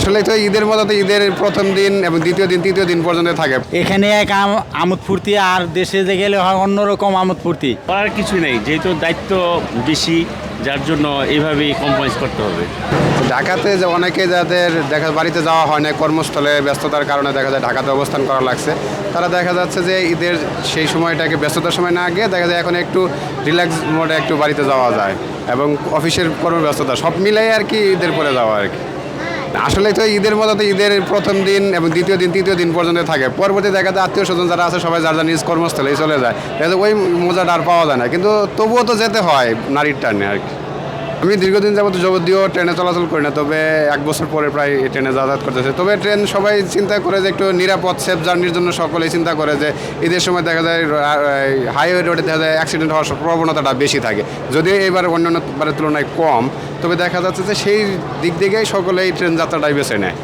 আসলে তো ঈদের মতো তো ঈদের প্রথম দিন এবং দ্বিতীয় দিন তৃতীয় দিন পর্যন্ত থাকে। এখানে এক আমোদ ফুর্তি, আর দেশে যে গেলে হয় অন্যরকম আমোদ ফুর্তি। করার কিছু নেই, যেহেতু দায়িত্ব বেশি, যার জন্য এইভাবেই কম্প্রোমাইজ করতে হবে। ঢাকাতে যে অনেকে যাদের দেখা বাড়িতে যাওয়া হয় না, কর্মস্থলে ব্যস্ততার কারণে দেখা যায় ঢাকাতে অবস্থান করা লাগছে, তারা দেখা যাচ্ছে যে ঈদের সেই সময়টাকে ব্যস্ততার সময় না গিয়ে দেখা যায় এখন একটু রিল্যাক্স মোডে একটু বাড়িতে যাওয়া যায়, এবং অফিসের কর্মব্যস্ততা সব মিলাই আর কি ঈদের পরে যাওয়া আর কি। আসলে তো ঈদের মতো তো ঈদের প্রথম দিন এবং দ্বিতীয় দিন তৃতীয় দিন পর্যন্ত থাকে। পরবর্তী দেখা যায় আত্মীয় স্বজন যারা আছে সবাই যার যার নিজ কর্মস্থলেই চলে যায়, দেখা ওই মজাটা আর পাওয়া যায় না, কিন্তু তবুও তো যেতে হয় নারীর টানে আর কি। আমি দীর্ঘদিন যাবত যদিও ট্রেনে চলাচল করি না, তবে 1 বছর পরে প্রায় ট্রেনে যাতায়াত করতেছে। তবে ট্রেন সবাই চিন্তা করে যে একটু নিরাপদ সেফ জার্নির জন্য সকলেই চিন্তা করে যে ঈদের সময় দেখা যায় হাইওয়ে রোডে দেখা যায় অ্যাক্সিডেন্ট হওয়ার প্রবণতাটা বেশি থাকে, যদিও এবার অন্যান্য বারের তুলনায় কম, তবে দেখা যাচ্ছে যে সেই দিক থেকেই সকলেই ট্রেন যাত্রাটাই বেছে নেয়।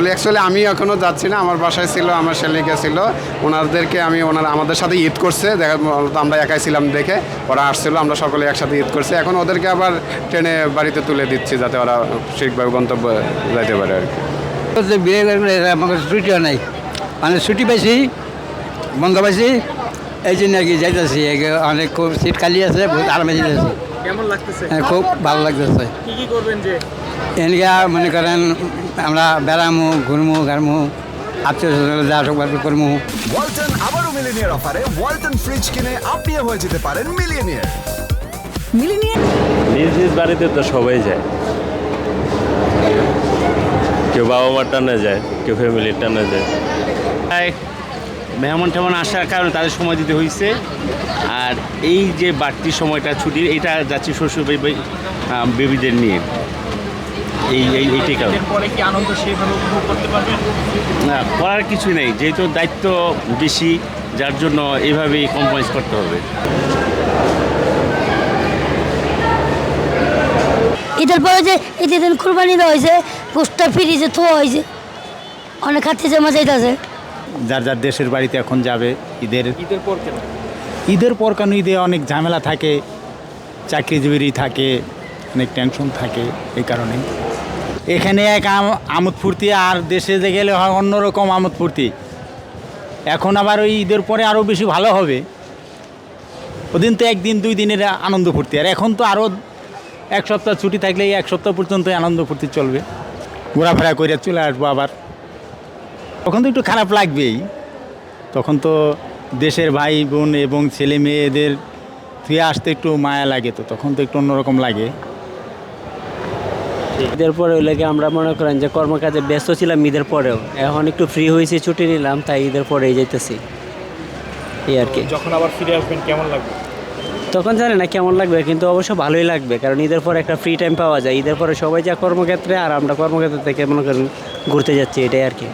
অ্যাকচুয়ালি আমি এখনও যাচ্ছি না, আমার বাসায় ছিল, আমার শ্যালিকা ছিল, ওনাদেরকে ওনারা আমাদের সাথে ঈদ করছে, দেখা আমরা একাই ছিলাম দেখে ওরা আসছিল, আমরা সকলে একসাথে ঈদ করছি। এখন ওদেরকে আবার ট্রেনে বাড়িতে তুলে দিচ্ছি যাতে ওরা ঠিকভাবে গন্তব্য যাইতে পারে আর কি। বিয়ে আমাকে ছুটিও নাই, মানে ছুটি পাইছি, বন্ধ পাইছি, এই জন্য আর কি যাইতেছি। অনেক খুব সিট খালি আছে, বহুত আরামে যেতেছি। কেমন লাগতেছে? হ্যাঁ, খুব ভালো লাগতেছে। কি করবেন যে এদিকে মনে করেন আমরা বেড়ামু, ঘুরমু, ঘাড়মু, আত্মীয় স্বজন যা সব করমু। ওয়ালটন আবারও মিলিনিয়ার অফারে ওয়ালটন ফ্রিজ কিনে আপনিও হয়ে যেতে পারেন মিলিয়নিয়ার। নিজ নিজ বাড়িতে তো সবাই যায়, কেউ বাবা মার টানে যায়, কেউ ফ্যামিলির টানে যায়। মেহমান টেমন আসার কারণে তাদের সময় দিতে হয়েছে, আর এই যে বাড়তি সময়টা ছুটির, এটা যাচ্ছি শ্বশুর বেবিদের নিয়ে, এইটাই কারণ। পরে কি আনন্দ সেইভাবে উপভোগ করতে পারবেন? না, করার কিছু নেই, যেহেতু দায়িত্ব বেশি, যার জন্য এইভাবেই কম্প্রোমাইজ করতে হবে। ঈদের পরে যে ঈদের দিন কুরবানি দেওয়া হয়েছে, পোস্টটা ফ্রিজে থোয়া হয়েছে, অনেক খাচ্ছে জমা যাইতেছে। যার যার দেশের বাড়িতে এখন যাবে ঈদের পর কেন? ঈদের পর কেন, ঈদে অনেক ঝামেলা থাকে, চাকরিজীবী থাকে, অনেক টেনশন থাকে, এই কারণে এখানে এক আমোদ ফুর্তি, আর দেশে যে গেলে হয় অন্যরকম আমোদ ফুর্তি। এখন আবার ওই ঈদের পরে আরও বেশি ভালো হবে। ওদিন তো 1 দিন 2 দিনের আনন্দ ফুর্তি, আর এখন তো আরও 1 সপ্তাহ ছুটি থাকলে এই 1 সপ্তাহ পর্যন্ত আনন্দ ফুর্তি চলবে, ঘোরাফেরা করে চলে আসবো আবার। তখন তো একটু খারাপ লাগবেই, তখন তো দেশের ভাই বোন এবং ছেলে মেয়েদের ফিরে আসতে একটু মায়া লাগে, তো তখন তো একটু অন্যরকম লাগে। ঈদের পরে ওই লাগে আমরা মনে করেন যে কর্মকাজে ব্যস্ত ছিলাম ঈদের পরেও, এখন একটু ফ্রি হয়েছি, ছুটি নিলাম, তাই ঈদের পরেই যাইতেছি এই আর কি। যখন আবার ফিরে আসবেন কেমন লাগবে? তখন জানি না কেমন লাগবে, কিন্তু অবশ্য ভালোই লাগবে, কারণ ঈদের পরে একটা ফ্রি টাইম পাওয়া যায়। ঈদের পরে সবাই যা কর্মক্ষেত্রে, আর আমরা কর্মক্ষেত্র থেকে মনে করেন ঘুরতে যাচ্ছি, এটাই আর কি।